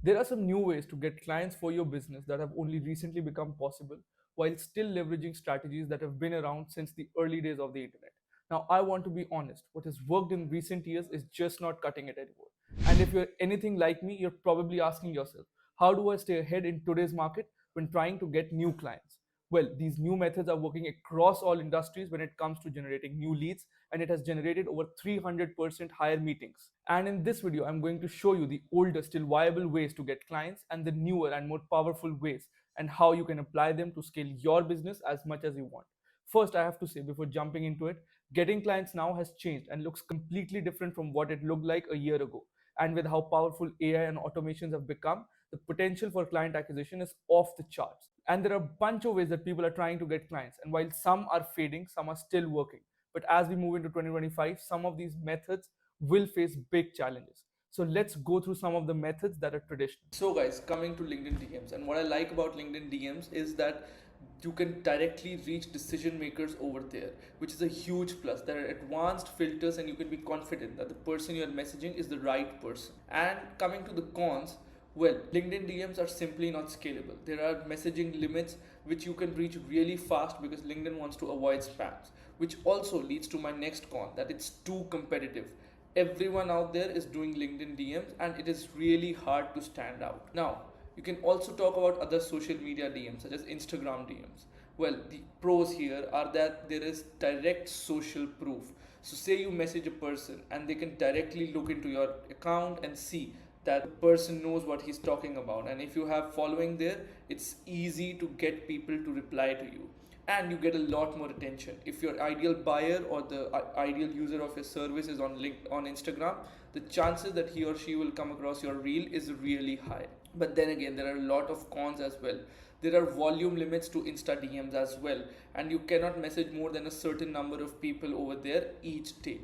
There are some new ways to get clients for your business that have only recently become possible while still leveraging strategies that have been around since the early days of the internet. Now, I want to be honest, what has worked in recent years is just not cutting it anymore. And if you're anything like me, you're probably asking yourself, how do I stay ahead in today's market when trying to get new clients? Well, these new methods are working across all industries when it comes to generating new leads, and it has generated over 300% higher meetings. And in this video, I'm going to show you the older, still viable ways to get clients and the newer and more powerful ways and how you can apply them to scale your business as much as you want. First, I have to say before jumping into it, getting clients now has changed and looks completely different from what it looked like a year ago. And with how powerful AI and automations have become, the potential for client acquisition is off the charts. And there are a bunch of ways that people are trying to get clients. And while some are fading, some are still working. But as we move into 2025, some of these methods will face big challenges. So let's go through some of the methods that are traditional. So guys, coming to LinkedIn DMs, and what I like about LinkedIn DMs is that you can directly reach decision makers over there, which is a huge plus. There are advanced filters and you can be confident that the person you're messaging is the right person. And coming to the cons, well, LinkedIn DMs are simply not scalable. There are messaging limits which you can reach really fast because LinkedIn wants to avoid spams, which also leads to my next con, that it's too competitive. Everyone out there is doing LinkedIn DMs and it is really hard to stand out. Now, you can also talk about other social media DMs such as Instagram DMs. Well, the pros here are that there is direct social proof. So, say you message a person and they can directly look into your account and see that the person knows what he's talking about. And if you have following there, it's easy to get people to reply to you and you get a lot more attention. If your ideal buyer or the ideal user of your service is on Instagram, the chances that he or she will come across your reel is really high. But then again, there are a lot of cons as well. There are volume limits to Insta DMs as well, and you cannot message more than a certain number of people over there each day.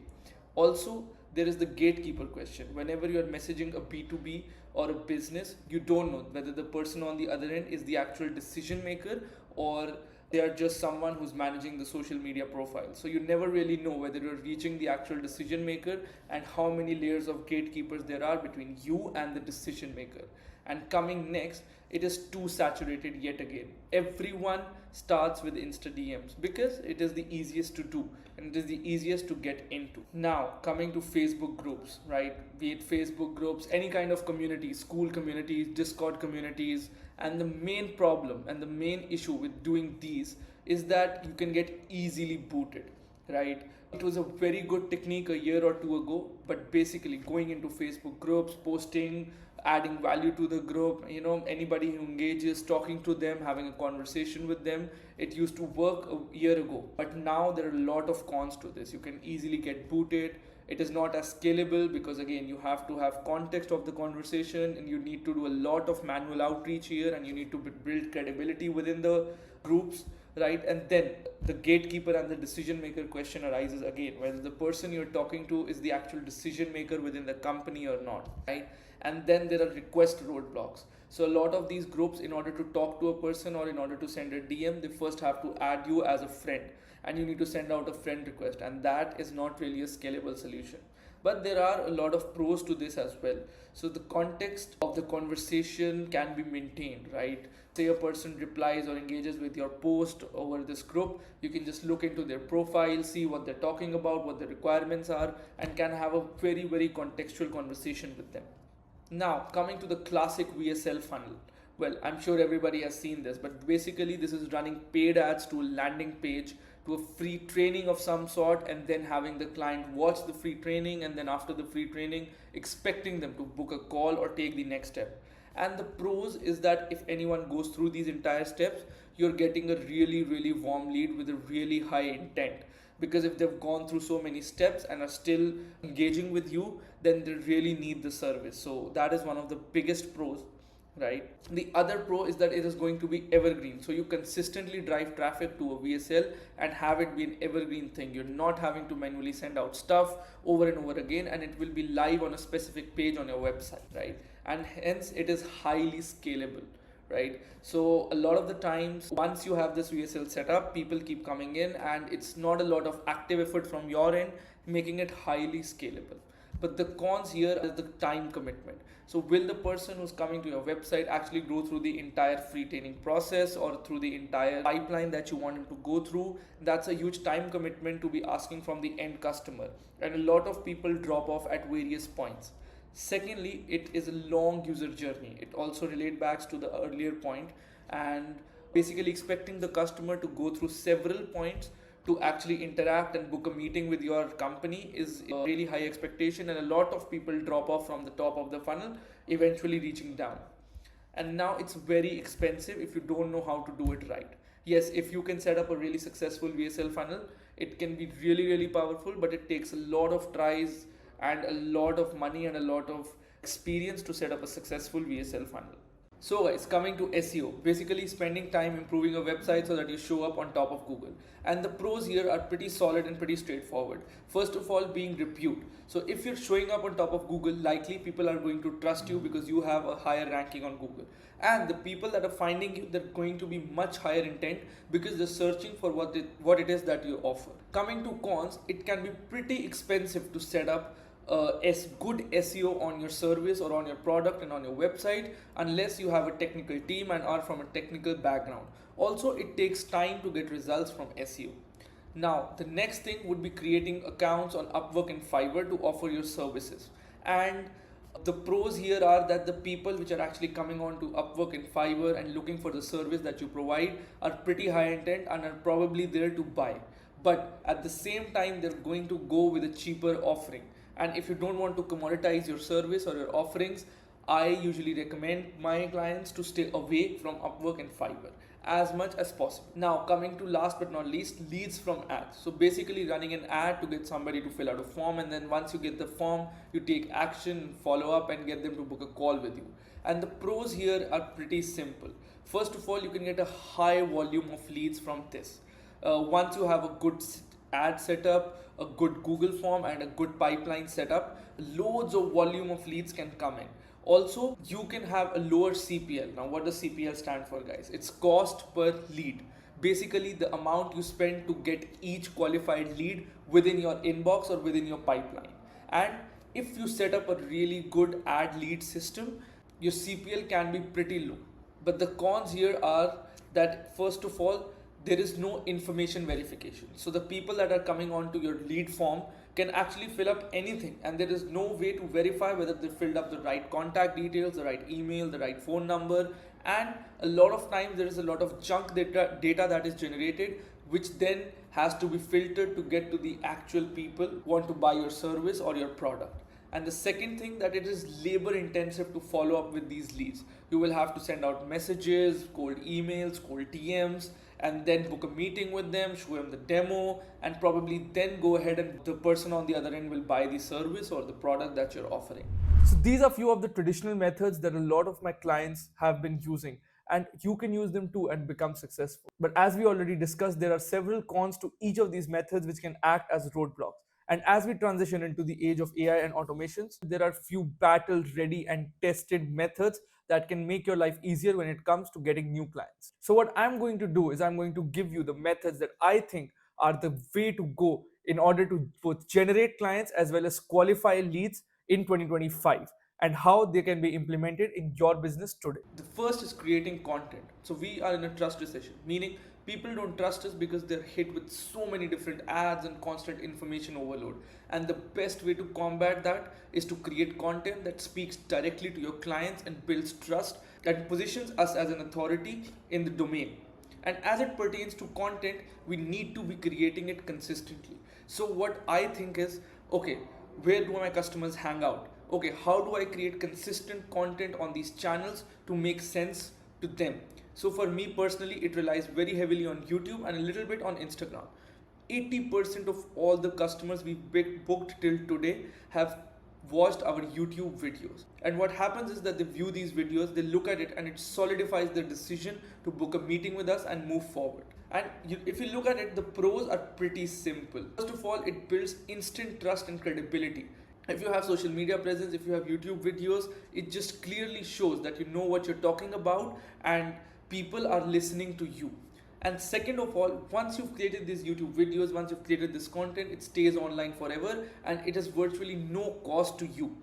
Also, there is the gatekeeper question. Whenever you are messaging a B2B or a business, you don't know whether the person on the other end is the actual decision maker or they are just someone who's managing the social media profile. So you never really know whether you're reaching the actual decision maker and how many layers of gatekeepers there are between you and the decision maker. And coming next, it is too saturated yet again. Everyone starts with Insta DMs because it is the easiest to do and it is the easiest to get into. Now, coming to Facebook groups, right? Be it Facebook groups, any kind of community, school communities, Discord communities, and the main problem and the main issue with doing these is that you can get easily booted, right? It was a very good technique a year or two ago, but basically going into Facebook groups, posting, adding value to the group, anybody who engages, talking to them, having a conversation with them, it used to work a year ago. But now there are a lot of cons to this. You can easily get booted. It is not as scalable because again you have to have context of the conversation and you need to do a lot of manual outreach here and you need to build credibility within the groups, right? And then the gatekeeper and the decision maker question arises again, whether the person you're talking to is the actual decision maker within the company or not, right? And then there are request roadblocks. So a lot of these groups, in order to talk to a person or in order to send a DM, they first have to add you as a friend and you need to send out a friend request, and that is not really a scalable solution. But there are a lot of pros to this as well. So the context of the conversation can be maintained, right? Say a person replies or engages with your post over this group, you can just look into their profile, see what they're talking about, what the requirements are, and can have a very, very contextual conversation with them. Now, coming to the classic VSL funnel. Well, I'm sure everybody has seen this, but basically, this is running paid ads to a landing page, to a free training of some sort, and then having the client watch the free training, and then after the free training, expecting them to book a call or take the next step. And the pros is that if anyone goes through these entire steps, you're getting a really, really warm lead with a really high intent, because if they've gone through so many steps and are still engaging with you, then they really need the service. So that is one of the biggest pros, right? The other pro is that it is going to be evergreen, so you consistently drive traffic to a VSL and have it be an evergreen thing. You're not having to manually send out stuff over and over again, and it will be live on a specific page on your website, right? And hence it is highly scalable, right? So a lot of the times once you have this VSL set up, people keep coming in and it's not a lot of active effort from your end, making it highly scalable. But the cons here is the time commitment. So will the person who's coming to your website actually go through the entire free training process or through the entire pipeline that you want him to go through? That's a huge time commitment to be asking from the end customer. And a lot of people drop off at various points. Secondly, it is a long user journey. It also relates back to the earlier point, and basically expecting the customer to go through several points to actually interact and book a meeting with your company is a really high expectation, and a lot of people drop off from the top of the funnel, eventually reaching down. And now it's very expensive if you don't know how to do it right. Yes, if you can set up a really successful VSL funnel, it can be really, really powerful, but it takes a lot of tries and a lot of money and a lot of experience to set up a successful VSL funnel. So guys, coming to SEO, basically spending time improving a website so that you show up on top of Google. And the pros here are pretty solid and pretty straightforward. First of all, being repute. So if you're showing up on top of Google, likely people are going to trust you because you have a higher ranking on Google. And the people that are finding you, they're going to be much higher intent because they're searching for what it is that you offer. Coming to cons, it can be pretty expensive to set up good SEO on your service or on your product and on your website unless you have a technical team and are from a technical background. Also, it takes time to get results from SEO. Now, the next thing would be creating accounts on Upwork and Fiverr to offer your services. And the pros here are that the people which are actually coming on to Upwork and Fiverr and looking for the service that you provide are pretty high intent and are probably there to buy. But at the same time, they're going to go with a cheaper offering. And if you don't want to commoditize your service or your offerings, I usually recommend my clients to stay away from Upwork and Fiverr as much as possible. Now, coming to last but not least, leads from ads. So basically running an ad to get somebody to fill out a form, and then once you get the form, you take action, follow up and get them to book a call with you. And the pros here are pretty simple. First of all, you can get a high volume of leads from this. Once you have a good ad setup, a good Google form and a good pipeline setup, loads of volume of leads can come in. Also, you can have a lower CPL. Now, what does CPL stand for, guys? It's cost per lead. Basically, the amount you spend to get each qualified lead within your inbox or within your pipeline. And if you set up a really good ad lead system, your CPL can be pretty low. But the cons here are that, first of all, there is no information verification. So the people that are coming onto your lead form can actually fill up anything, and there is no way to verify whether they filled up the right contact details, the right email, the right phone number. And a lot of times there is a lot of junk data that is generated, which then has to be filtered to get to the actual people who want to buy your service or your product. And the second thing, that it is labor intensive to follow up with these leads. You will have to send out messages, cold emails, cold TMs, and then book a meeting with them, show them the demo, and probably then go ahead and the person on the other end will buy the service or the product that you're offering. So these are few of the traditional methods that a lot of my clients have been using, and you can use them too and become successful. But as we already discussed, there are several cons to each of these methods which can act as roadblocks. And as we transition into the age of AI and automations, there are few battle ready and tested methods that can make your life easier when it comes to getting new clients. So what I'm going to do is I'm going to give you the methods that I think are the way to go in order to both generate clients as well as qualify leads in 2025, and how they can be implemented in your business today. The first is creating content. So we are in a trust recession, meaning people don't trust us because they're hit with so many different ads and constant information overload. And the best way to combat that is to create content that speaks directly to your clients and builds trust, that positions us as an authority in the domain. And as it pertains to content, we need to be creating it consistently. So what I think is, okay, where do my customers hang out? Okay, how do I create consistent content on these channels to make sense to them? So for me personally, it relies very heavily on YouTube and a little bit on Instagram. 80% of all the customers we've booked till today have watched our YouTube videos. And what happens is that they view these videos, they look at it, and it solidifies their decision to book a meeting with us and move forward. And if you look at it, the pros are pretty simple. First of all, it builds instant trust and credibility. If you have social media presence, if you have YouTube videos, it just clearly shows that you know what you're talking about and people are listening to you. And second of all, once you've created these YouTube videos, once you've created this content, it stays online forever and it has virtually no cost to you.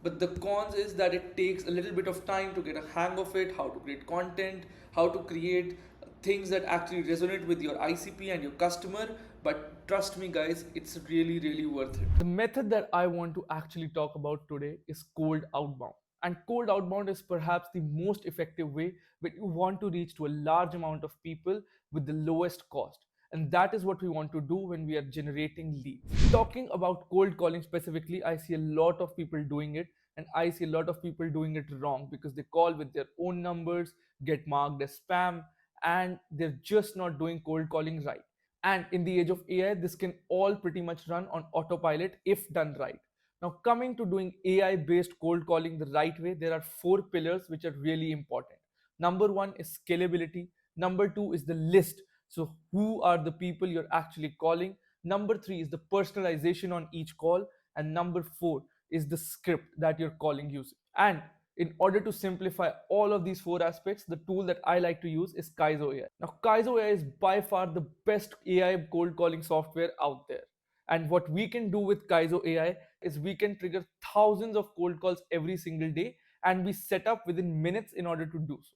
But the cons is that it takes a little bit of time to get a hang of it, how to create content, how to create things that actually resonate with your ICP and your customer. But trust me, guys, it's really, really worth it. The method that I want to actually talk about today is cold outbound. And cold outbound is perhaps the most effective way when you want to reach to a large amount of people with the lowest cost. And that is what we want to do when we are generating leads. Talking about cold calling specifically, I see a lot of people doing it, and I see a lot of people doing it wrong because they call with their own numbers, get marked as spam, and they're just not doing cold calling right. And in the age of AI, this can all pretty much run on autopilot if done right. Now, coming to doing AI based cold calling the right way, there are four pillars which are really important. Number one is scalability. Number two is the list. So, who are the people you're actually calling? Number three is the personalization on each call. And number four is the script that you're calling using. And in order to simplify all of these four aspects, the tool that I like to use is Kyzo AI. Now, Kyzo AI is by far the best AI cold calling software out there. And what we can do with Kyzo AI is we can trigger thousands of cold calls every single day, and we set up within minutes in order to do so.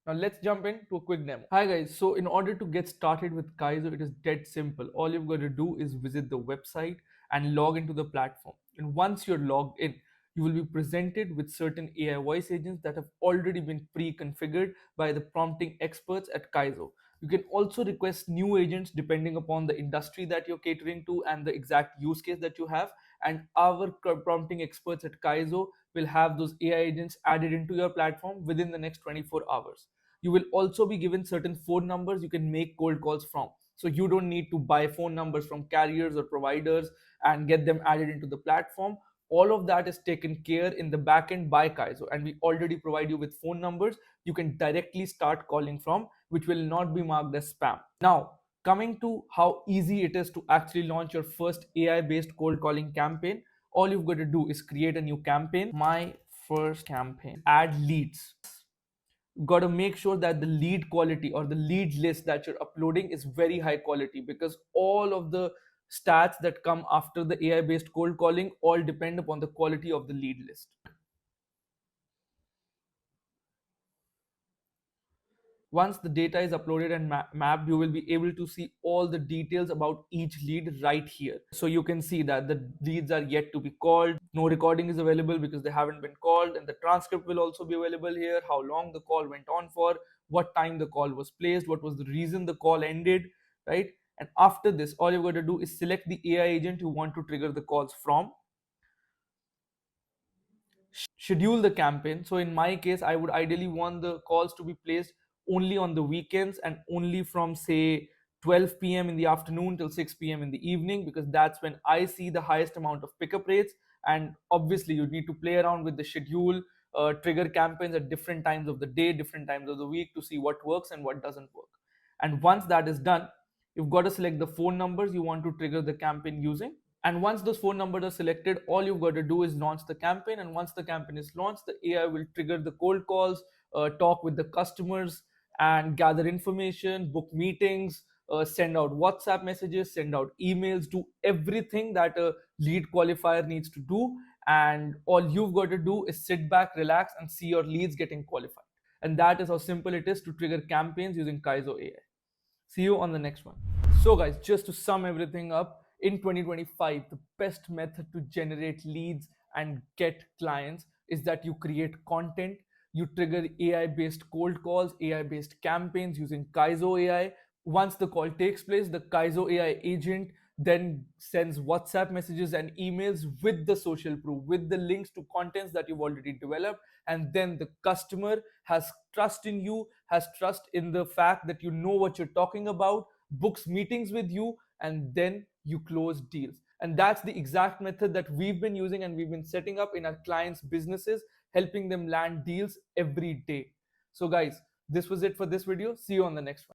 Now let's jump into a quick demo. Hi guys, so in order to get started with Kaizo, it is dead simple. All you've got to do is visit the website and log into the platform. And once you're logged in, you will be presented with certain AI voice agents that have already been pre-configured by the prompting experts at Kaizo. You can also request new agents depending upon the industry that you're catering to and the exact use case that you have. And our prompting experts at Kaizo will have those AI agents added into your platform within the next 24 hours. You will also be given certain phone numbers you can make cold calls from. So you don't need to buy phone numbers from carriers or providers and get them added into the platform. All of that is taken care in the backend by Kaizo, and we already provide you with phone numbers you can directly start calling from, which will not be marked as spam. Now, coming to how easy it is to actually launch your first AI based cold calling campaign, all you've got to do is create a new campaign. My first campaign, add leads. Got to make sure that the lead quality or the lead list that you're uploading is very high quality, because all of the stats that come after the AI based cold calling all depend upon the quality of the lead list. Once the data is uploaded and mapped, you will be able to see all the details about each lead right here. So you can see that the leads are yet to be called, no recording is available because they haven't been called, and the transcript will also be available here, how long the call went on for, what time the call was placed, what was the reason the call ended, right? And after this, all you've got to do is select the AI agent you want to trigger the calls from, schedule the campaign. So in my case, I would ideally want the calls to be placed only on the weekends and only from say 12 p.m. in the afternoon till 6 p.m. in the evening, because that's when I see the highest amount of pickup rates. And obviously, you need to play around with the schedule, trigger campaigns at different times of the day, different times of the week to see what works and what doesn't work. And once that is done, you've got to select the phone numbers you want to trigger the campaign using. And once those phone numbers are selected, all you've got to do is launch the campaign. And once the campaign is launched, the AI will trigger the cold calls, talk with the customers, and gather information, book meetings, send out WhatsApp messages, send out emails, do everything that a lead qualifier needs to do. And all you've got to do is sit back, relax, and see your leads getting qualified. And that is how simple it is to trigger campaigns using Kaizo AI. See you on the next one. So, guys, just to sum everything up, in 2025, the best method to generate leads and get clients is that you create content, you trigger AI based cold calls, AI based campaigns using Kaizo AI. Once the call takes place, the Kaizo AI agent then sends WhatsApp messages and emails with the social proof, with the links to contents that you've already developed. And then the customer has trust in you, has trust in the fact that you know what you're talking about, books meetings with you, and then you close deals. And that's the exact method that we've been using and we've been setting up in our clients' businesses, helping them land deals every day. So, guys, this was it for this video. See you on the next one.